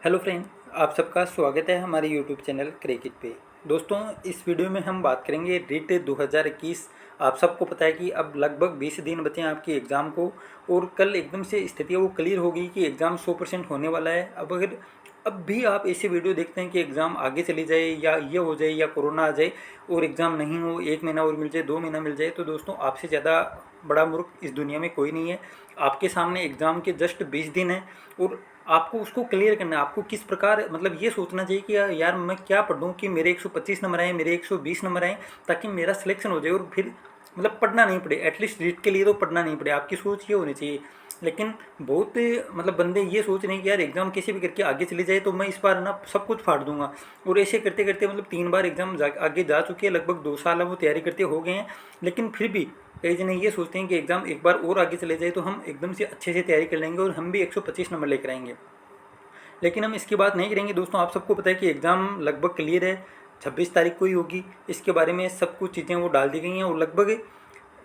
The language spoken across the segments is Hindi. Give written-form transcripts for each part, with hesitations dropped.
हेलो फ्रेंड, आप सबका स्वागत है हमारे यूट्यूब चैनल क्रिकेट पे। दोस्तों, इस वीडियो में हम बात करेंगे रीट 2021। आप सबको पता है कि अब लगभग 20 दिन बचे हैं आपके एग्ज़ाम को, और कल एकदम से स्थिति वो क्लियर हो गई कि एग्ज़ाम 100% होने वाला है। अब भी आप ऐसे वीडियो देखते हैं कि एग्ज़ाम आगे चली जाए या ये हो जाए या कोरोना आ जाए और एग्ज़ाम नहीं हो, 1 महीना और मिल जाए, 2 महीना मिल जाए, तो दोस्तों आपसे ज़्यादा बड़ा मूर्ख इस दुनिया में कोई नहीं है। आपके सामने एग्ज़ाम के जस्ट 20 दिन हैं और आपको उसको क्लियर करना है। आपको किस प्रकार मतलब ये सोचना चाहिए कि यार मैं क्या पढ़ूं कि मेरे 125 नंबर आए, मेरे 120 नंबर आए, ताकि मेरा सिलेक्शन हो जाए और फिर मतलब पढ़ना नहीं पड़े। एटलीस्ट रीट के लिए तो पढ़ना नहीं पड़े। आपकी सोच ये होनी चाहिए। लेकिन बहुत मतलब बंदे ये सोच रहे हैं कि यार एग्ज़ाम कैसे भी करके आगे चली जाए तो मैं इस बार ना सब कुछ फाड़ दूंगा, और ऐसे करते करते मतलब 3 बार एग्ज़ाम आगे जा चुके हैं। लगभग 2 साल वो तैयारी करते हो गए हैं, लेकिन फिर भी कई जने ये सोचते हैं कि एग्ज़ाम एक बार और आगे चले जाए तो हम एकदम से अच्छे से तैयारी कर लेंगे और हम भी 125 नंबर लेकर आएंगे। लेकिन हम इसकी बात नहीं करेंगे। दोस्तों, आप सबको पता है कि एग्ज़ाम लगभग क्लियर है, 26 तारीख को ही होगी। इसके बारे में सब कुछ चीज़ें वो डाल दी गई हैं, और लगभग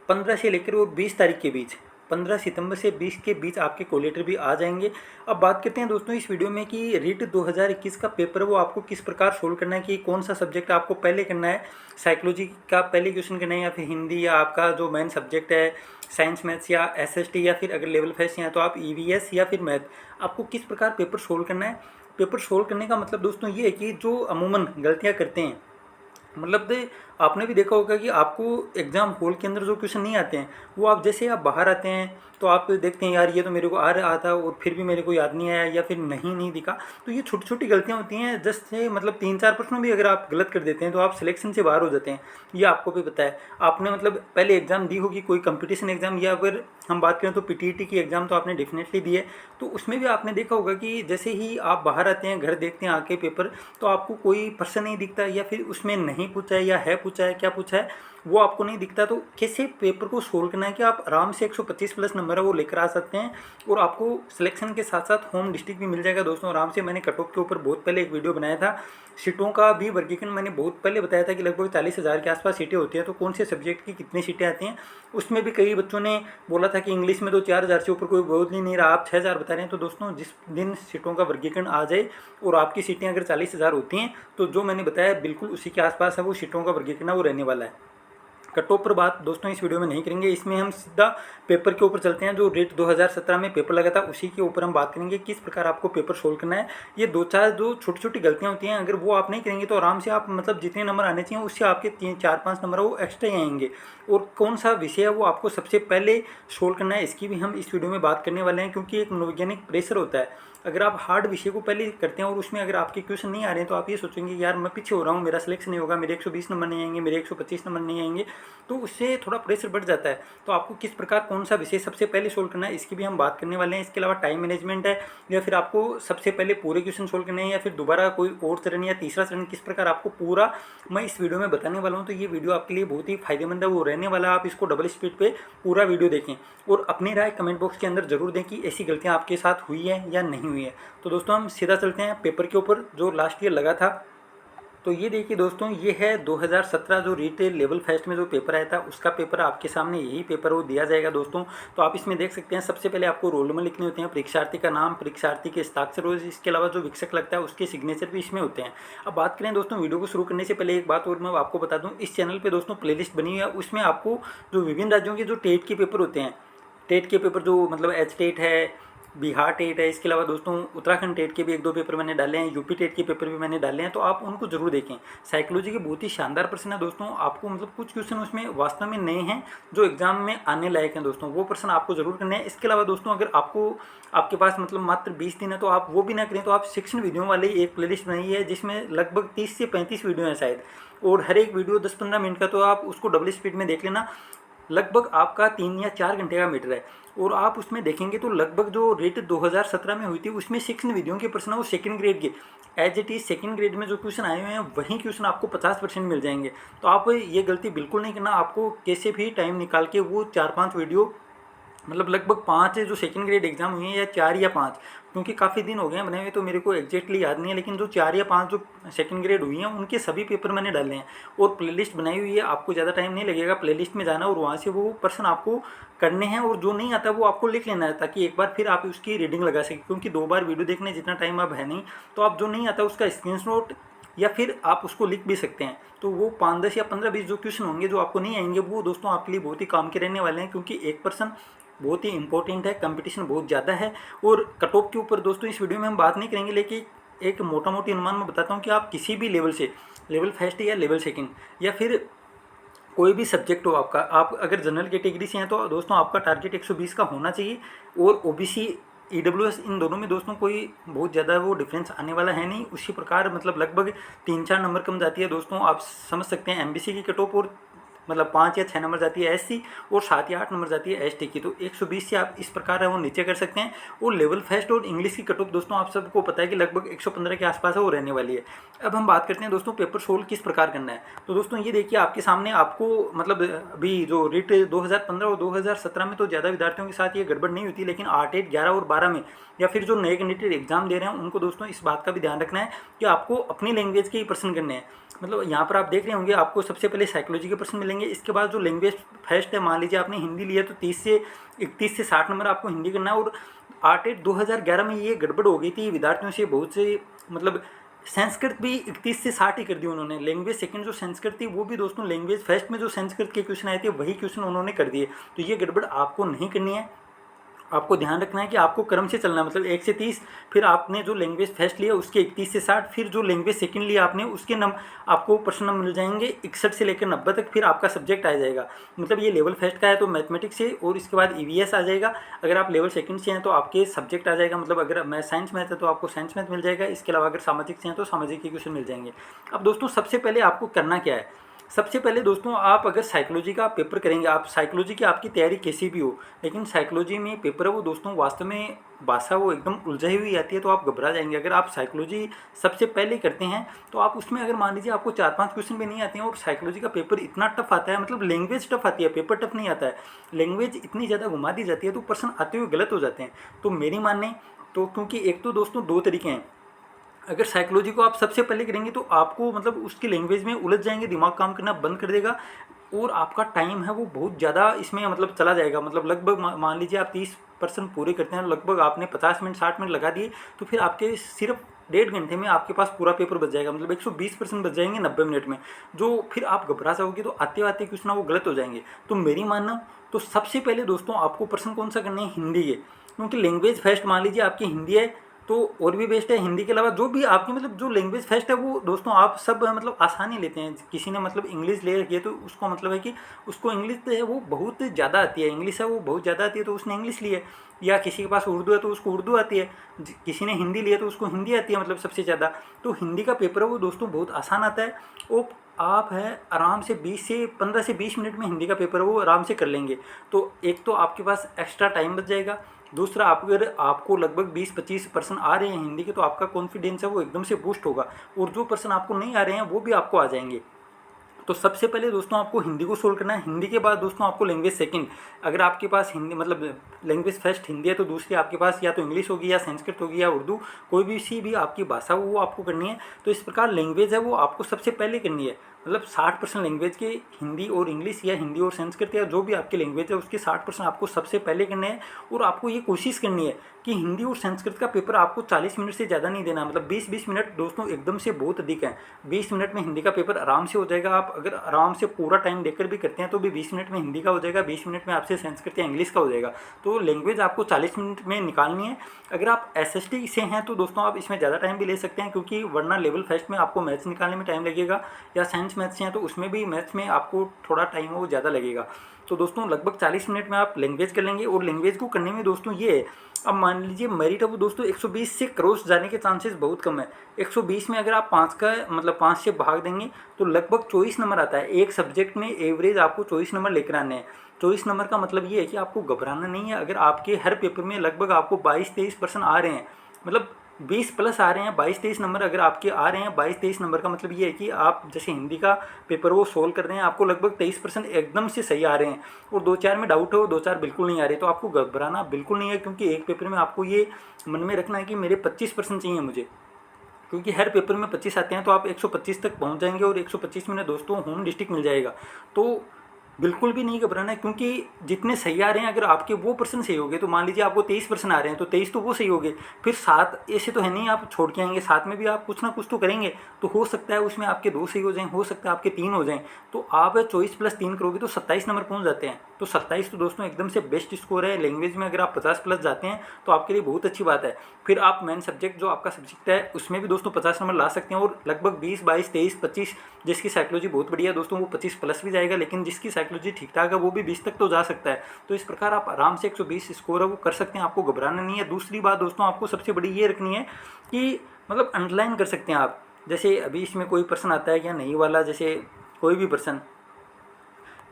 15 से लेकर वो 20 तारीख के बीच, 15 सितंबर से 20 के बीच आपके कॉल लेटर भी आ जाएंगे। अब बात करते हैं दोस्तों इस वीडियो में कि रीट 2021 का पेपर वो आपको किस प्रकार सोल्व करना है, कि कौन सा सब्जेक्ट आपको पहले करना है। साइकोलॉजी का पहले क्वेश्चन करना है, या फिर हिंदी, या आपका जो मेन सब्जेक्ट है साइंस मैथ्स या एसएसटी, या फिर अगर लेवल 5 से हैं तो आप ईवीएस या फिर मैथ, आपको किस प्रकार पेपर सोल्व करना है। पेपर सोल्व करने का मतलब दोस्तों ये है कि जो अमूमन गलतियाँ करते हैं, मतलब आपने भी देखा होगा कि आपको एग्ज़ाम हॉल के अंदर जो क्वेश्चन नहीं आते हैं, वो आप जैसे आप बाहर आते हैं तो आप देखते हैं यार ये तो मेरे को आ रहा था और फिर भी मेरे को याद नहीं आया, या फिर नहीं दिखा। तो ये छोटी छोटी गलतियाँ होती हैं, जस्ट से मतलब 3-4 प्रश्नों भी अगर आप गलत कर देते हैं तो आप सिलेक्शन से बाहर हो जाते हैं। ये आपको भी पता है। आपने मतलब पहले एग्ज़ाम दी होगी, कोई कंपटीशन एग्ज़ाम, या अगर हम बात करें तो पीटीईटी की एग्ज़ाम तो आपने डेफिनेटली दी है। तो उसमें भी आपने देखा होगा कि जैसे ही आप बाहर आते हैं, घर देखते हैं आके पेपर, तो आपको कोई पर्सन नहीं दिखता, या फिर उसमें नहीं पूछा है या है पूछा है, क्या पूछा है वो आपको नहीं दिखता। तो कैसे पेपर को सोल्व करना है कि आप आराम से 125 प्लस नंबर है वो लेकर आ सकते हैं, और आपको सिलेक्शन के साथ साथ होम डिस्ट्रिक्ट भी मिल जाएगा। दोस्तों, आराम से मैंने कट ऑफ के ऊपर बहुत पहले एक वीडियो बनाया था। सीटों का भी वर्गीकरण मैंने बहुत पहले बताया था कि लगभग 40,000 के आसपास सीटें होती हैं, तो कौन से सब्जेक्ट की कितनी सीटें आती हैं। उसमें भी कई बच्चों ने बोला था कि इंग्लिश में तो 4,000 से ऊपर कोई बोल ही नहीं रहा, आप 6,000 बता रहे हैं। तो दोस्तों, जिस दिन सीटों का वर्गीकरण आ जाए और आपकी सीटें अगर 40,000 होती हैं, तो जो मैंने बताया बिल्कुल उसी के आसपास है वो सीटों का वर्गीकरण वो रहने वाला है। कट ऑफ पर बात दोस्तों इस वीडियो में नहीं करेंगे। इसमें हम सीधा पेपर के ऊपर चलते हैं। जो रीट 2017 में पेपर लगा था उसी के ऊपर हम बात करेंगे, किस प्रकार आपको पेपर सोल्व करना है। ये 2-4 जो छोटी छोटी गलतियां होती हैं, अगर वो आप नहीं करेंगे तो आराम से आप मतलब जितने नंबर आने चाहिए उससे आपके 3-4-5 नंबर वो एक्स्ट्रा ही आएंगे। और कौन सा विषय है वो आपको सबसे पहले सोल्व करना है, इसकी भी हम इस वीडियो में बात करने वाले हैं। क्योंकि एक मनोवैज्ञानिक प्रेशर होता है। अगर आप हार्ड विषय को पहले करते हैं और उसमें अगर आपके क्वेश्चन नहीं आ रहे हैं, तो आप ये सोचेंगे यार मैं पीछे हो रहा हूँ, मेरा सिलेक्शन नहीं होगा, मेरे 120 नंबर नहीं आएंगे, मेरे 125 नंबर नहीं आएंगे। तो उससे थोड़ा प्रेशर बढ़ जाता है। तो आपको किस प्रकार कौन सा विषय सबसे पहले सोल्व करना है, इसकी भी हम बात करने वाले हैं। इसके अलावा टाइम मैनेजमेंट है, या फिर आपको सबसे पहले पूरे क्वेश्चन सोल्व करने हैं, या फिर दोबारा कोई और चरण या तीसरा चरण, किस प्रकार आपको पूरा मैं इस वीडियो में बताने वाला हूँ। तो ये वीडियो आपके लिए बहुत ही फायदेमंद है वो रहने वाला। आप इसको डबल स्पीड पे पूरा वीडियो देखें, और अपनी राय कमेंट बॉक्स के अंदर जरूर दें कि ऐसी गलतियाँ आपके साथ हुई है या नहीं हुई है। तो दोस्तों, हम सीधा चलते हैं पेपर के ऊपर जो लास्ट ईयर लगा था। तो ये देखिए दोस्तों, ये है 2017 जो रीट लेवल फर्स्ट में जो पेपर आया था उसका पेपर आपके सामने यही पेपर वो दिया जाएगा दोस्तों। तो आप इसमें देख सकते हैं सबसे पहले आपको रोल नंबर लिखने होते हैं, परीक्षार्थी का नाम, परीक्षार्थी के हस्ताक्षर, और इसके अलावा जो विक्षक लगता है उसके सिग्नेचर भी इसमें होते हैं। अब बात करें दोस्तों, वीडियो को शुरू करने से पहले एक बात और मैं आपको बता दूँ, इस चैनल पर दोस्तों प्लेलिस्ट बनी हुई है। उसमें आपको जो विभिन्न राज्यों के जो टेट के पेपर होते हैं, टेट के पेपर जो मतलब एच टेट है, बिहार टेट है, इसके अलावा दोस्तों उत्तराखंड टेट के भी 1-2 पेपर मैंने डाले हैं, यूपी टेट के पेपर भी मैंने डाले हैं, तो आप उनको जरूर देखें। साइकोलॉजी के बहुत ही शानदार प्रश्न है दोस्तों। आपको मतलब कुछ क्वेश्चन उसमें वास्तव में नए हैं जो एग्जाम में आने लायक हैं दोस्तों, वो प्रश्न आपको जरूर करने हैं। इसके अलावा दोस्तों, अगर आपके पास मतलब मात्र 20 दिन है तो आप वो भी ना करें, तो आप शिक्षण वीडियो वाली एक प्लेलिस्ट बनाई है जिसमें लगभग 30 से 35 वीडियो हैं शायद, और हर एक वीडियो 10-15 मिनट का, तो आप उसको डबल स्पीड में देख लेना। लगभग आपका 3 या 4 घंटे का मीटर है, और आप उसमें देखेंगे तो लगभग जो रेट 2017 में हुई थी उसमें 6 वीडियो के प्रश्न वो सेकंड ग्रेड के as it is second grade में जो क्वेश्चन आए हुए हैं वही क्वेश्चन आपको 50% मिल जाएंगे। तो आप ये गलती बिल्कुल नहीं करना। आपको कैसे भी टाइम निकाल के वो 4-5 वीडियो मतलब लगभग 5 जो सेकंड ग्रेड एग्ज़ाम हुए हैं, या 4 या 5, क्योंकि काफ़ी दिन हो गए हैं बने हुए, तो मेरे को एग्जैक्टली याद नहीं है, लेकिन जो 4 या 5 जो सेकंड ग्रेड हुई हैं उनके सभी पेपर मैंने डाले हैं और प्लेलिस्ट बनाई हुई है। आपको ज़्यादा टाइम नहीं लगेगा, प्लेलिस्ट में जाना और वहाँ से वो पर्सन आपको करने हैं, और जो नहीं आता वो आपको लिख लेना है, ताकि एक बार फिर आप उसकी रीडिंग लगा सकें, क्योंकि 2 बार वीडियो देखने जितना टाइम अब है नहीं। तो आप जो नहीं आता उसका स्क्रीनशॉट या फिर आप उसको लिख भी सकते हैं। तो वो 5, 10 या 15, 20 जो क्वेश्चन होंगे जो आपको नहीं आएंगे, वो दोस्तों आपके लिए बहुत ही काम के रहने वाले हैं, क्योंकि 1% बहुत ही इंपॉर्टेंट है, कंपटीशन बहुत ज़्यादा है। और कट ऑफ के ऊपर दोस्तों इस वीडियो में हम बात नहीं करेंगे, लेकिन एक मोटा मोटी अनुमान मैं बताता हूँ कि आप किसी भी लेवल से, लेवल फर्स्ट या लेवल सेकंड या फिर कोई भी सब्जेक्ट हो आपका, आप अगर जनरल कैटेगरी से हैं तो दोस्तों आपका टारगेट 120 का होना चाहिए। और ओबीसी, ईडब्ल्यूएस, इन दोनों में दोस्तों कोई बहुत ज़्यादा वो डिफरेंस आने वाला है नहीं। उसी प्रकार मतलब लगभग 3-4 नंबर कम जाती है दोस्तों, आप समझ सकते हैं एमबीसी की कट ऑफ, और मतलब 5 या 6 नंबर जाती है एससी, और 7 या 8 नंबर जाती है एसटी की। तो 120 से आप इस प्रकार है वो नीचे कर सकते हैं। और लेवल फर्स्ट और इंग्लिश की कट ऑफ दोस्तों आप सबको पता है कि लगभग 115 के आसपास है वो रहने वाली है। अब हम बात करते हैं दोस्तों पेपर सोल्व किस प्रकार करना है। तो दोस्तों ये देखिए आपके सामने, आपको मतलब अभी जो रिट 2015 और 2017 में तो ज़्यादा विद्यार्थियों के साथ ये गड़बड़ नहीं होती, लेकिन 8, 8, 11 और 12 में, या फिर जो नए कैंडिडेट एग्जाम दे रहे हैं उनको दोस्तों इस बात का भी ध्यान रखना है कि आपको अपनी लैंग्वेज के ही प्रश्न करने हैं। मतलब यहाँ पर आप देख रहे होंगे, आपको सबसे पहले साइकोलॉजी के प्रश्न मिलेंगे, इसके बाद जो लैंग्वेज फर्स्ट है, मान लीजिए आपने हिंदी लिया तो 31 से 60 नंबर आपको हिंदी करना है। और 8, 8, 2011 में ये गड़बड़ हो गई थी विद्यार्थियों से, बहुत से मतलब संस्कृत भी 31 से 60 ही कर दी उन्होंने। लैंग्वेज सेकंड जो संस्कृत थी वो भी दोस्तों लैंग्वेज फर्स्ट में जो संस्कृत के क्वेश्चन आए थे वही क्वेश्चन उन्होंने कर दिए। तो ये गड़बड़ आपको नहीं करनी है। आपको ध्यान रखना है कि आपको क्रम से चलना है, मतलब 1 से 30, फिर आपने जो लैंग्वेज फर्स्ट लिया उसके 31 से 60, फिर जो लैंग्वेज सेकंड लिया आपने उसके आपको प्रश्न मिल जाएंगे 61 से लेकर 90 तक, फिर आपका सब्जेक्ट आ जाएगा। मतलब ये लेवल फर्स्ट का है तो मैथमेटिक्स है, और इसके बाद ईवीएस आ जाएगा। अगर आप लेवल सेकंड से हैं तो आपके सब्जेक्ट आ जाएगा, मतलब अगर मैं साइंस मैथ है तो आपको साइंस मैथ मिल जाएगा। इसके अलावा अगर सामाजिक से हैं तो सामाजिक के क्वेश्चन मिल जाएंगे। अब दोस्तों सबसे पहले आपको करना क्या है, सबसे पहले दोस्तों आप अगर साइकोलॉजी का पेपर करेंगे, आप साइकोलॉजी की आपकी तैयारी कैसी भी हो, लेकिन साइकोलॉजी में पेपर है वो दोस्तों वास्तव में भाषा वो एकदम उलझाई हुई आती है, तो आप घबरा जाएंगे। अगर आप साइकोलॉजी सबसे पहले करते हैं तो आप उसमें अगर मान लीजिए आपको 4-5 क्वेश्चन भी नहीं आते हैं और साइकोलॉजी का पेपर इतना टफ आता है, मतलब लैंग्वेज टफ आती है, पेपर टफ नहीं आता है, लैंग्वेज इतनी ज़्यादा घुमा दी जाती है तो प्रश्न आते हुए गलत हो जाते हैं। तो मेरी मानने तो, क्योंकि एक तो दोस्तों 2 तरीके हैं, अगर साइकोलॉजी को आप सबसे पहले करेंगे तो आपको मतलब उसकी लैंग्वेज में उलझ जाएंगे, दिमाग काम करना बंद कर देगा, और आपका टाइम है वो बहुत ज़्यादा इसमें मतलब चला जाएगा। मतलब लगभग मान लीजिए आप 30% पूरे करते हैं, लगभग आपने 50 मिनट 60 मिनट लगा दिए, तो फिर आपके सिर्फ 1.5 घंटे में आपके पास पूरा पेपर बच जाएगा, मतलब 120% बच जाएंगे 90 मिनट में, जो फिर आप घबरा जाओगे तो आते आते कुछ ना वो गलत हो जाएंगे। तो मेरी मानना तो सबसे पहले दोस्तों आपको प्रश्न कौन सा करने हैं, हिंदी के, क्योंकि लैंग्वेज फर्स्ट मान लीजिए आपकी हिंदी है तो और भी बेस्ट है। हिंदी के अलावा जो भी आपकी मतलब जो लैंग्वेज फर्स्ट है वो दोस्तों आप सब मतलब आसानी लेते हैं। किसी ने मतलब इंग्लिश ले रखी है तो उसको मतलब है कि उसको इंग्लिश है वो बहुत ज़्यादा आती है, इंग्लिश है वो बहुत ज़्यादा आती है तो उसने इंग्लिश ली है, या किसी के पास उर्दू है तो उसको उर्दू आती है, किसी ने हिंदी लिया तो उसको हिंदी आती है मतलब सबसे ज़्यादा। तो हिंदी का पेपर है वो दोस्तों बहुत आसान आता है, वो आप है आराम से 15 से 20 मिनट में हिंदी का पेपर है वो आराम से कर लेंगे। तो एक तो आपके पास एक्स्ट्रा टाइम बच जाएगा, दूसरा आप अगर आपको लगभग 20-25% आ रहे हैं हिंदी के तो आपका कॉन्फिडेंस है वो एकदम से बूस्ट होगा, और जो पर्सन आपको नहीं आ रहे हैं वो भी आपको आ जाएंगे। तो सबसे पहले दोस्तों आपको हिंदी को सोल्व करना है। हिंदी के बाद दोस्तों आपको लैंग्वेज सेकंड, अगर आपके पास हिंदी मतलब लैंग्वेज फर्स्ट हिंदी है तो दूसरी आपके पास या तो इंग्लिश होगी या संस्कृत होगी या उर्दू, कोई भी सी भी आपकी भाषा वो आपको करनी है। तो इस प्रकार लैंग्वेज है वो आपको सबसे पहले करनी है, मतलब 60% लैंग्वेज के हिंदी और इंग्लिश या हिंदी और संस्कृत या जो भी आपकी लैंग्वेज है उसके 60% आपको सबसे पहले करने हैं। और आपको ये कोशिश करनी है कि हिंदी और संस्कृत का पेपर आपको 40 मिनट से ज़्यादा नहीं देना, मतलब 20-20 मिनट दोस्तों एकदम से बहुत अधिक है। 20 मिनट में हिंदी का पेपर आराम से हो जाएगा। आप अगर आराम से पूरा टाइम देकर भी करते हैं तो भी 20 मिनट में हिंदी का हो जाएगा, 20 मिनट में आपसे संस्कृत या इंग्लिश का हो जाएगा। तो लैंग्वेज आपको 40 मिनट में निकालनी है। अगर आप एसएसटी से हैं तो दोस्तों आप इसमें ज़्यादा टाइम भी ले सकते हैं, क्योंकि वरना लेवल फर्स्ट में आपको मैथ्स निकालने में टाइम लगेगा, या साइंस मैथ्स से हैं तो उसमें भी मैथ्स में आपको थोड़ा टाइम वो ज़्यादा लगेगा। तो दोस्तों लगभग 40 मिनट में आप लैंग्वेज कर लेंगे। और लैंग्वेज को करने में दोस्तों ये है, अब मान लीजिए मेरिट है वो दोस्तों 120 से क्रॉस जाने के चांसेस बहुत कम है। 120 में अगर आप 5 का मतलब 5 से भाग देंगे तो लगभग 24 नंबर आता है। एक सब्जेक्ट में एवरेज आपको 24 नंबर लेकर आने हैं। 24 नंबर का मतलब ये है कि आपको घबराना नहीं है। अगर आपके हर पेपर में लगभग आपको 22-23% आ रहे हैं, मतलब 20 प्लस आ रहे हैं, 22-23 नंबर अगर आपके आ रहे हैं, 22-23 नंबर का मतलब ये है कि आप जैसे हिंदी का पेपर वो सोल्व कर रहे हैं, आपको लगभग 23% एकदम से सही आ रहे हैं और 2-4 में डाउट हो, 2-4 बिल्कुल नहीं आ रहे, तो आपको घबराना बिल्कुल नहीं है, क्योंकि एक पेपर में आपको ये मन में रखना है कि मेरे 25% चाहिए मुझे, क्योंकि हर पेपर में 25 आते हैं, तो आप 125 तक पहुंच जाएंगे और 125 में दोस्तों होम डिस्ट्रिक्ट मिल जाएगा। तो बिल्कुल भी नहीं घबराना है, क्योंकि जितने सही आ रहे हैं, अगर आपके वो परसेंट सही हो गए, तो मान लीजिए आपको 23% आ रहे हैं, तो 23 तो वो सही हो गए, फिर 7 ऐसे तो है नहीं आप छोड़ के आएंगे, 7 में भी आप कुछ ना कुछ तो करेंगे, तो हो सकता है उसमें आपके 2 सही हो जाएं, हो सकता है आपके 3 हो जाएं, तो आप 24+3 करोगे तो 27 नंबर पहुंच जाते हैं। तो 27 तो दोस्तों एकदम से बेस्ट स्कोर है। लैंग्वेज में अगर आप 50 प्लस जाते हैं तो आपके लिए बहुत अच्छी बात है। फिर आप मेन सब्जेक्ट जो आपका सब्जेक्ट है उसमें भी दोस्तों 50 नंबर ला सकते हैं, और लगभग 20, 22, 23, 25, जिसकी साइकोलॉजी बहुत बढ़िया है दोस्तों वो 25 प्लस भी जाएगा, लेकिन जिसकी साइकोलॉजी ठीक ठाक है वो भी 20 तक तो जा सकता है। तो इस प्रकार आप आराम से 120 स्कोर है वो कर सकते हैं, आपको घबराना नहीं है। दूसरी बात दोस्तों आपको सबसे बड़ी ये रखनी है कि मतलब अंडरलाइन कर सकते हैं आप। जैसे अभी इसमें कोई प्रश्न आता है या नहीं वाला, जैसे कोई भी प्रश्न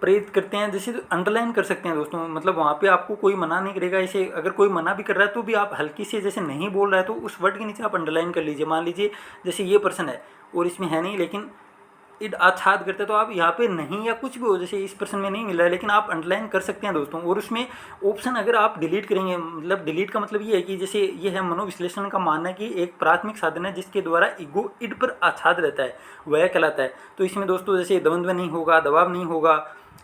प्रेरित करते हैं, जैसे अंडरलाइन कर सकते हैं दोस्तों, मतलब वहाँ पे आपको कोई मना नहीं करेगा। ऐसे अगर कोई मना भी कर रहा है तो भी आप हल्की से जैसे नहीं बोल रहा है तो उस वर्ड के नीचे आप अंडरलाइन कर लीजिए। मान लीजिए जैसे ये पर्सन है और इसमें है नहीं, लेकिन इट आच्छाद करते हैं, तो आप यहाँ पे नहीं या कुछ भी हो, जैसे इस पर्सन में नहीं मिल रहा है लेकिन आप अंडरलाइन कर सकते हैं दोस्तों। और उसमें ऑप्शन अगर आप डिलीट करेंगे, मतलब डिलीट का मतलब ये है कि जैसे ये है मनोविश्लेषण का मानना है कि एक प्राथमिक साधन है जिसके द्वारा ईगो इड पर आच्छाद रहता है, वह कहलाता है। तो इसमें दोस्तों जैसे द्वंद्व नहीं होगा, दबाव नहीं होगा,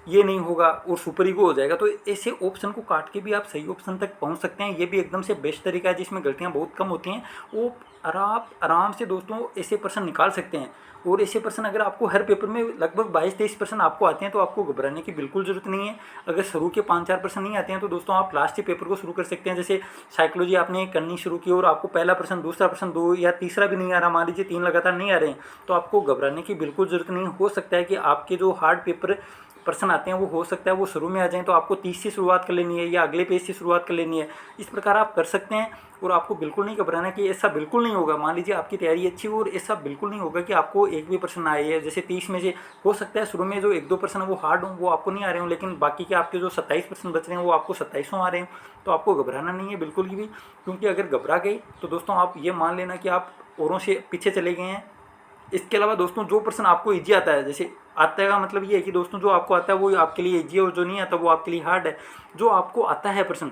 ये नहीं होगा और सुपर ईगो हो जाएगा। तो ऐसे ऑप्शन को काट के भी आप सही ऑप्शन तक पहुंच सकते हैं। ये भी एकदम से बेस्ट तरीका है जिसमें गलतियां बहुत कम होती हैं। वो आराम से दोस्तों ऐसे पर्सन निकाल सकते हैं। और ऐसे पर्सन अगर आपको हर पेपर में लगभग 22-23% आपको आते हैं तो आपको घबराने की बिल्कुल ज़रूरत नहीं है। अगर शुरू के 5-4% नहीं आते हैं तो दोस्तों आप लास्ट के पेपर को शुरू कर सकते हैं। जैसे साइकोलॉजी आपने करनी शुरू की और आपको पहला प्रश्न, दूसरा प्रश्न, 2 या तीसरा भी नहीं आ रहा, मान लीजिए 3 लगातार नहीं आ रहे हैं, तो आपको घबराने की बिल्कुल ज़रूरत नहीं। हो सकता है कि आपके जो हार्ड पेपर पर्सन आते हैं वो हो सकता है वो शुरू में आ जाएं, तो आपको 30 से शुरुआत कर लेनी है या अगले पेज से शुरुआत कर लेनी है। इस प्रकार आप कर सकते हैं और आपको बिल्कुल नहीं घबराना कि ऐसा बिल्कुल नहीं होगा। मान लीजिए आपकी तैयारी अच्छी हो और ऐसा बिल्कुल नहीं होगा कि आपको एक भी प्रश्न आए है, जैसे 30 में से हो सकता है शुरू में जो 1-2 प्रश्न वो हार्ड हों वो आपको नहीं आ रहे हों, लेकिन बाकी के आपके जो 27% बच रहे हैं वो आपको 27 आ रहे हैं। तो आपको घबराना नहीं है बिल्कुल भी, क्योंकि अगर घबरा गए तो दोस्तों आप ये मान लेना कि आप औरों से पीछे चले गए हैं। इसके अलावा दोस्तों जो पर्सन आपको ईजी आता है, जैसे आता है का मतलब ये है कि दोस्तों जो आपको आता है वो आपके लिए ईजी है और जो नहीं आता वो आपके लिए हार्ड है। जो आपको आता है पर्सन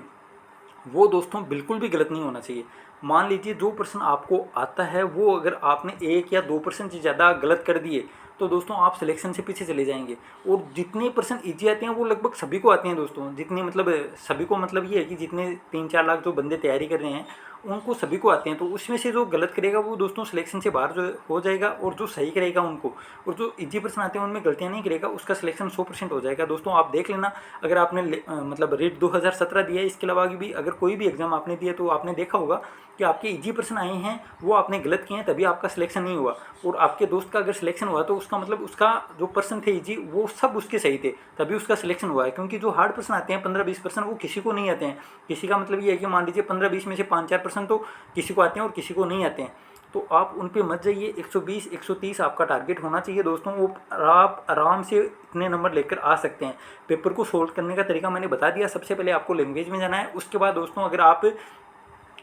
वो दोस्तों बिल्कुल भी गलत नहीं होना चाहिए। मान लीजिए जो पर्सन आपको आता है वो अगर आपने 1 या 2% से ज़्यादा गलत कर दिए तो दोस्तों आप सिलेक्शन से पीछे चले जाएंगे। और जितने पर्सन ईजी आते हैं वो लगभग सभी को आते हैं दोस्तों, जितने मतलब सभी को, मतलब ये है कि जितने 3-4 लाख जो बंदे तैयारी कर रहे हैं उनको सभी को आते हैं। तो उसमें से जो गलत करेगा वो दोस्तों सिलेक्शन से बाहर जो हो जाएगा, और जो सही करेगा उनको, और जो इजी पर्सन आते हैं उनमें गलतियां नहीं करेगा उसका सिलेक्शन 100% हो जाएगा। दोस्तों आप देख लेना, अगर आपने मतलब रीट 2017 दिया है, इसके अलावा भी अगर कोई भी एग्जाम आपने दिया तो आपने देखा होगा कि आपके इजी पर्सन आए हैं वो आपने गलत किए हैं तभी आपका सिलेक्शन नहीं हुआ। और आपके दोस्त का अगर सिलेक्शन हुआ तो उसका मतलब उसका जो पर्सन थे इजी वो सब उसके सही थे तभी उसका सिलेक्शन हुआ है। क्योंकि जो हार्ड पर्सन आते हैं 15-20% वो किसी को नहीं आते हैं। किसी का मतलब ये है कि मान लीजिए 15-20 में से 5-4% तो किसी को आते हैं और किसी को नहीं आते हैं। तो आप उन पे मत जाइए। 120, 130 आपका टारगेट होना चाहिए दोस्तों। वो आप आराम से इतने नंबर लेकर आ सकते हैं। पेपर को सोल्व करने का तरीका मैंने बता दिया। सबसे पहले आपको लैंग्वेज में जाना है, उसके बाद दोस्तों अगर आप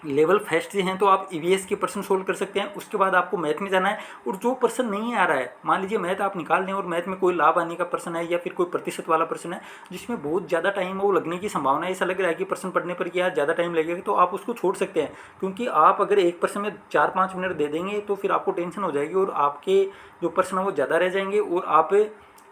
लेवल फर्स्ट से हैं तो आप ईवीएस के पर्सन सोल्व कर सकते हैं। उसके बाद आपको मैथ में जाना है, और जो पर्सन नहीं आ रहा है, मान लीजिए मैथ आप निकाल दें और मैथ में कोई लाभ आने का पर्सन है या फिर कोई प्रतिशत वाला पर्सन है जिसमें बहुत ज़्यादा टाइम वो लगने की संभावना है, ऐसा लग रहा है कि पर्सन पढ़ने पर कि यार ज़्यादा टाइम लगेगा, तो आप उसको छोड़ सकते हैं। क्योंकि आप अगर एक पर्सन में 4-5 मिनट दे देंगे तो फिर आपको टेंशन हो जाएगी और आपके जो पर्सन है वो ज़्यादा रह जाएंगे और आप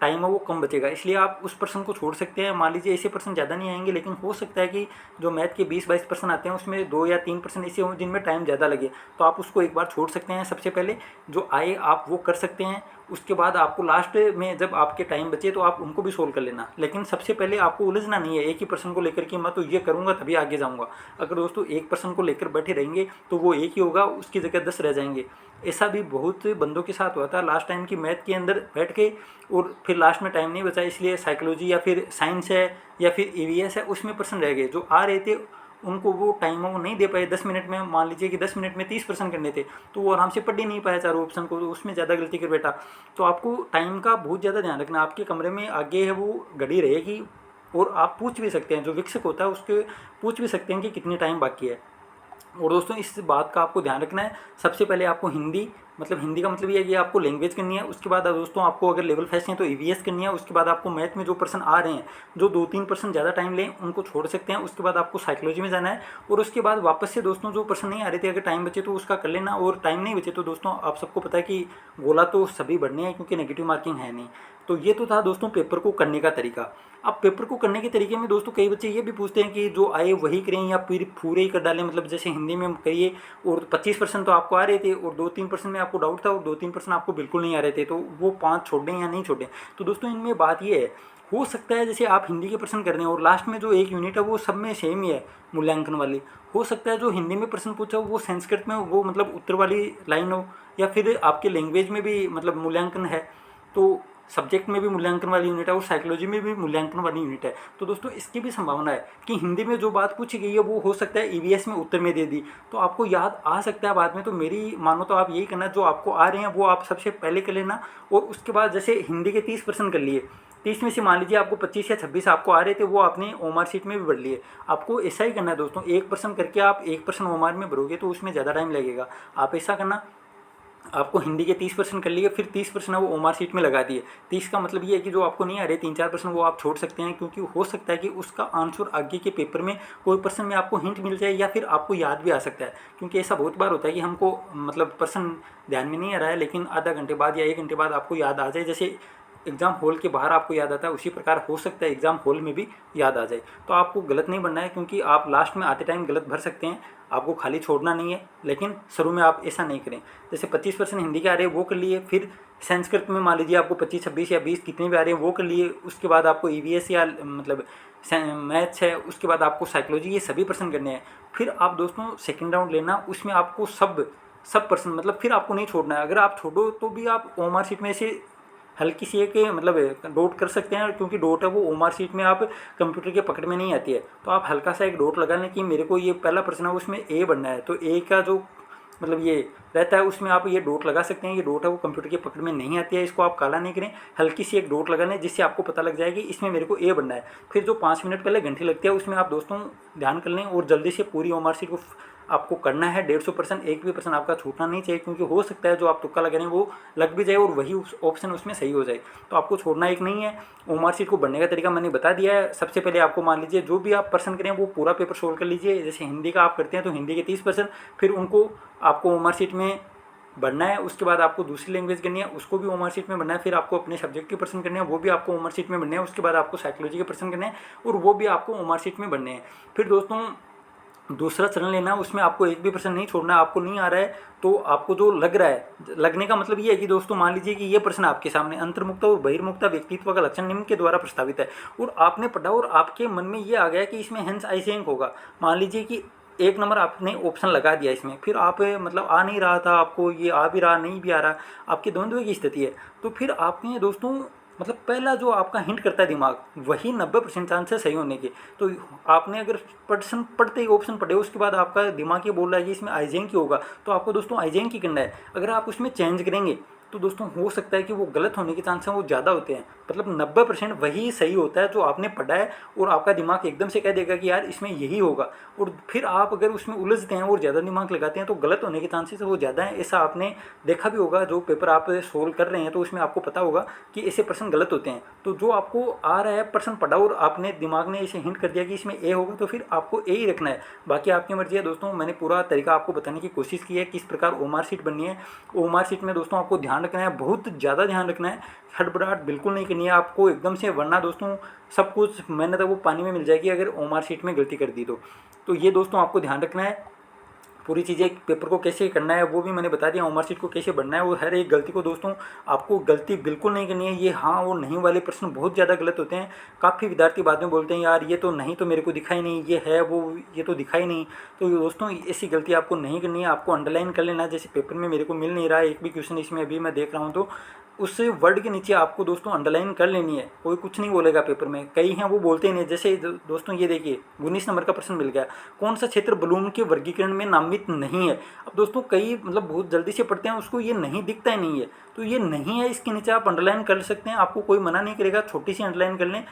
टाइम है वो कम बचेगा। इसलिए आप उस पर्सन को छोड़ सकते हैं। मान लीजिए ऐसे पर्सन ज़्यादा नहीं आएंगे, लेकिन हो सकता है कि जो मैथ के 20-22% आते हैं उसमें 2 या 3% ऐसे हों जिनमें टाइम ज़्यादा लगे, तो आप उसको एक बार छोड़ सकते हैं। सबसे पहले जो आए आप वो कर सकते हैं। उसके बाद आपको लास्ट में जब आपके टाइम बचे तो आप उनको भी सोल्व कर लेना, लेकिन सबसे पहले आपको उलझना नहीं है एक ही पर्सन को लेकर कि मैं तो ये करूँगा तभी आगे जाऊँगा। अगर दोस्तों एक पर्सन को लेकर बैठे रहेंगे तो वो एक ही होगा, उसकी जगह 10 रह जाएंगे। ऐसा भी बहुत बंदों के साथ हुआ था लास्ट टाइम की मैथ के अंदर बैठ के, और फिर लास्ट में टाइम नहीं बचा, इसलिए साइकोलॉजी या फिर साइंस है या फिर ईवीएस है उसमें पर्सन रह गए। जो आ रहे थे उनको वो टाइम वो नहीं दे पाए 10 मिनट में। मान लीजिए कि 10 मिनट में 30% करने थे तो वो आराम से पढ़ ही नहीं पाया चारों ऑप्शन को, तो उसमें ज़्यादा गलती कर बैठा। तो आपको टाइम का बहुत ज़्यादा ध्यान रखना। आपके कमरे में आगे है वो घड़ी रहेगी और आप पूछ भी सकते हैं, जो विक्षक होता है उसके पूछ भी सकते हैं कि कितनी टाइम बाकी है। और दोस्तों इस बात का आपको ध्यान रखना है, सबसे पहले आपको हिंदी हिंदी का मतलब ये है कि आपको लैंग्वेज करनी है। उसके बाद दोस्तों आपको अगर लेवल 5 है तो ईवीएस करनी है। उसके बाद आपको मैथ में जो पर्सन आ रहे हैं, जो 2-3% ज़्यादा टाइम लें उनको छोड़ सकते हैं। उसके बाद आपको साइकोलॉजी में जाना है, और उसके बाद वापस से दोस्तों जो पर्सन नहीं आ रहे थे, अगर टाइम बचे तो उसका कर लेना, और टाइम नहीं बचे तो दोस्तों आप सबको पता है कि गोला तो सभी बढ़ने हैं, क्योंकि नेगेटिव मार्किंग है नहीं। तो ये तो था दोस्तों पेपर को करने का तरीका। अब पेपर को करने के तरीके में दोस्तों कई बच्चे ये भी पूछते हैं कि जो आए वही करें या फिर पूरे ही कर डालें, जैसे हिंदी में करिए और 25% तो आपको आ रहे थे और 2-3% में आपको डाउट था और 2-3% आपको बिल्कुल नहीं आ रहे थे, तो वो 5 छोड़ दें या नहीं छोड़ें। तो दोस्तों इनमें बात ये है, हो सकता है जैसे आप हिंदी के प्रश्न कर रहे हैं और लास्ट में जो एक यूनिट है वो सब में सेम ही है मूल्यांकन वाली, हो सकता है जो हिंदी में प्रश्न पूछा हो वो संस्कृत में वो उत्तर वाली लाइन हो, या फिर आपके लैंग्वेज में भी मूल्यांकन है, तो सब्जेक्ट में भी मूल्यांकन वाली यूनिट है और साइकोलॉजी में भी मूल्यांकन वाली यूनिट है। तो दोस्तों इसकी भी संभावना है कि हिंदी में जो बात पूछी गई है वो हो सकता है ईवीएस में उत्तर में दे दी, तो आपको याद आ सकता है बाद में। तो मेरी मानो तो आप यही करना, जो आपको आ रहे हैं वो आप सबसे पहले कर लेना, और उसके बाद जैसे हिंदी के 30% कर लिए, 30 में से मान लीजिए आपको 25 या 26 आपको आ रहे थे, वो आपने ओमार शीट में भी भर लिए। आपको ऐसा ही करना है दोस्तों, 1% करके आप 1% ओमार में भरोगे तो उसमें ज़्यादा टाइम लगेगा। आप ऐसा करना, आपको हिंदी के 30% कर लिए, फिर 30% वो ओमार शीट में लगा दिए। 30 का मतलब ये है कि जो आपको नहीं आ रहे 3-4% वो आप छोड़ सकते हैं, क्योंकि हो सकता है कि उसका आंसर आगे के पेपर में कोई पर्सन में आपको हिंट मिल जाए, या फिर आपको याद भी आ सकता है। क्योंकि ऐसा बहुत बार होता है कि हमको पर्सन ध्यान में नहीं आ रहा है, लेकिन आधा घंटे बाद या 1 घंटे बाद आपको याद आ जाए। जैसे एग्ज़ाम हॉल के बाहर आपको याद आता है, उसी प्रकार हो सकता है एग्ज़ाम हॉल में भी याद आ जाए। तो आपको गलत नहीं बनना है, क्योंकि आप लास्ट में आते टाइम गलत भर सकते हैं, आपको खाली छोड़ना नहीं है, लेकिन शुरू में आप ऐसा नहीं करें। जैसे 25% हिंदी के आ रहे हैं वो कर लिए, फिर संस्कृत में मान लीजिए आपको 25, 26 या 20 कितने भी आ रहे हैं वो कर लिए। उसके बाद आपको ईवीएस या मैथ्स है, उसके बाद आपको साइकोलॉजी, ये सभी प्रश्न करने हैं। फिर आप दोस्तों सेकेंड राउंड लेना, उसमें आपको सब प्रश्न फिर आपको नहीं छोड़ना है। अगर आप छोड़ो तो भी आप ओमार शीट में से हल्की सी एक डॉट कर सकते हैं, क्योंकि डॉट है वो ओमार शीट में आप कंप्यूटर के पकड़ में नहीं आती है, तो आप हल्का सा एक डॉट लगा लें कि मेरे को ये पहला प्रश्न है उसमें ए बनना है, तो ए का जो ये रहता है उसमें आप ये डॉट लगा सकते हैं। ये डॉट है वो कंप्यूटर के पकड़ में नहीं आती है, इसको आप काला नहीं करें, हल्की सी एक डॉट लगा लें, जिससे आपको पता लग जाएगी इसमें मेरे को ए बनना है। फिर जो 5 मिनट पहले घंटी लगती है उसमें आप दोस्तों ध्यान कर लें और जल्दी से पूरी ओमार शीट को आपको करना है। 150%, एक भी पर्सन आपका छूटना नहीं चाहिए, क्योंकि हो सकता है जो आप तुक्का लगा रहे हैं वो लग भी जाए और वही ऑप्शन उसमें सही हो जाए। तो आपको छोड़ना एक नहीं है। ओमार शीट को भरने का तरीका मैंने बता दिया है। सबसे पहले आपको मान लीजिए जो भी आप पर्सन करें वो पूरा पेपर सोल्व कर लीजिए। जैसे हिंदी का आप करते हैं तो हिंदी के 30%, फिर उनको आपको ओमार शीट में भरना है। उसके बाद आपको दूसरी लैंग्वेज करनी है, उसको भी ओमार शीट में भरना है। फिर आपको अपने सब्जेक्ट के प्रश्न करने हैं, वो भी आपको ओमार शीट में भरने हैं। उसके बाद आपको साइकोलॉजी के प्रश्न करने हैं और वो भी आपको ओमार शीट में भरने हैं। फिर दोस्तों दूसरा चरण लेना है, उसमें आपको एक भी प्रश्न नहीं छोड़ना है। आपको नहीं आ रहा है तो आपको जो लग रहा है, लगने का मतलब ये है कि दोस्तों मान लीजिए कि ये प्रश्न आपके सामने अंतर्मुक्ता और बहिर्मुक्ता व्यक्तित्व का लक्षण निम्न के द्वारा प्रस्तावित है, और आपने पढ़ा और आपके मन में ये आ गया कि इसमें हेंस आइसेंक होगा। मान लीजिए कि 1 नंबर आपने ऑप्शन लगा दिया इसमें, फिर आप आ नहीं रहा था, आपको ये आ भी रहा नहीं भी आ रहा, आपकी द्वंद्व की स्थिति है, तो फिर आपने दोस्तों पहला जो आपका हिंट करता है दिमाग, वही 90% चांस है सही होने के। तो आपने अगर प्रश्न पढ़ते ही ऑप्शन पढ़े, उसके बाद आपका दिमाग ये बोल रहा है कि इसमें आइजेंक ही होगा, तो आपको दोस्तों आइजेंक ही करना है। अगर आप उसमें चेंज करेंगे तो दोस्तों हो सकता है कि वो गलत होने के चांस हैं वो ज़्यादा होते हैं। 90% वही सही होता है जो आपने पढ़ा है, और आपका दिमाग एकदम से कह देगा कि यार इसमें यही होगा, और फिर आप अगर उसमें उलझते हैं और ज़्यादा दिमाग लगाते हैं तो गलत होने के चांसेस वो ज़्यादा हैं। ऐसा आपने देखा भी होगा, जो पेपर आप सोल्व कर रहे हैं तो उसमें आपको पता होगा कि ऐसे प्रश्न गलत होते हैं। तो जो आपको आ रहा है प्रश्न पढ़ा और आपने दिमाग ने इसे हिंट कर दिया कि इसमें ए होगा, तो फिर आपको ए ही रखना है, बाकी आपकी मर्जी है। दोस्तों मैंने पूरा तरीका आपको बताने की कोशिश की है किस प्रकार ओमार शीट बननी है। ओमार शीट में दोस्तों आपको ध्यान रखना है, बहुत ज़्यादा ध्यान रखना है, हड़बड़ाहट बिल्कुल नहीं करनी है आपको एकदम से, वरना दोस्तों सब कुछ मेहनत है वो पानी में मिल जाएगी अगर ओमार शीट में गलती कर दी तो ये दोस्तों आपको ध्यान रखना है। पूरी चीज़ें पेपर को कैसे करना है वो भी मैंने बता दिया, ओमार शीट को कैसे बनना है, वो हर एक गलती को दोस्तों आपको गलती बिल्कुल नहीं करनी है। ये हाँ और नहीं वाले प्रश्न बहुत ज़्यादा गलत होते हैं। काफ़ी विद्यार्थी बाद में बोलते हैं यार ये तो नहीं, तो मेरे को दिखाई नहीं, ये है वो, ये तो दिखाई नहीं। तो दोस्तों ऐसी गलती आपको नहीं करनी है, आपको अंडरलाइन कर लेना है। जैसे पेपर में मेरे को मिल नहीं रहा है एक भी क्वेश्चन इसमें, अभी मैं देख रहा हूँ, तो उस वर्ड के नीचे आपको दोस्तों अंडरलाइन कर लेनी है। कोई कुछ नहीं बोलेगा पेपर में, कई हैं वो बोलते ही नहीं। जैसे दोस्तों ये देखिए 19 नंबर का प्रश्न मिल गया, कौन सा क्षेत्र ब्लूम के वर्गीकरण में नामित नहीं है। अब दोस्तों कई बहुत जल्दी से पढ़ते हैं, उसको ये नहीं दिखता ही नहीं है, तो ये नहीं है, इसके नीचे आप अंडरलाइन कर सकते हैं, आपको कोई मना नहीं करेगा, छोटी सी अंडरलाइन कर लें।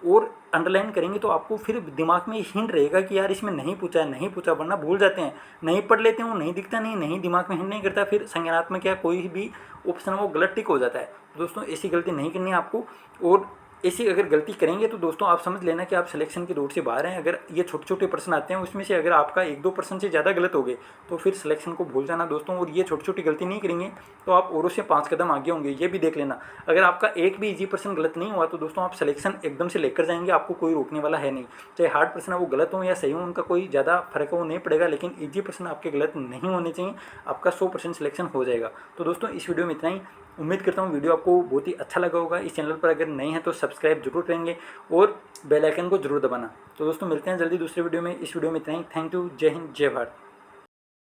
और अंडरलाइन करेंगे तो आपको फिर दिमाग में हिंट रहेगा कि यार इसमें नहीं पूछा है, नहीं पूछा, वरना भूल जाते हैं, नहीं पढ़ लेते हैं, वो नहीं दिखता, नहीं दिमाग में हिंट नहीं करता, फिर संज्ञानात्मक या कोई भी ऑप्शन वो गलत टिक हो जाता है। दोस्तों ऐसी गलती नहीं करनी है आपको, और ऐसी अगर गलती करेंगे तो दोस्तों आप समझ लेना कि आप सिलेक्शन की रोड से बाहर हैं। अगर ये छोटे छोटे प्रश्न आते हैं उसमें से अगर आपका 1-2% से ज़्यादा गलत हो गए तो फिर सिलेक्शन को भूल जाना दोस्तों। और ये छोटी छोटी गलती नहीं करेंगे तो आप औरों से 5 कदम आगे होंगे, ये भी देख लेना। अगर आपका एक भी इजी प्रश्न गलत नहीं हुआ तो दोस्तों आप सिलेक्शन एकदम से लेकर जाएंगे, आपको कोई रोकने वाला है नहीं। चाहे हार्ड प्रश्न वो गलत हो या सही हो, उनका कोई ज़्यादा फर्क वो नहीं पड़ेगा, लेकिन ईजी प्रश्न आपके गलत नहीं होने चाहिए, आपका 100% सिलेक्शन हो जाएगा। तो दोस्तों इस वीडियो में इतना ही। उम्मीद करता हूँ वीडियो आपको बहुत ही अच्छा लगा होगा। इस चैनल पर अगर नए हैं तो सब्सक्राइब जरूर करेंगे और बेल आइकन को जरूर दबाना। तो दोस्तों मिलते हैं जल्दी दूसरे वीडियो में। इस वीडियो में इतना ही। Thank you. जय हिंद, जय भारत।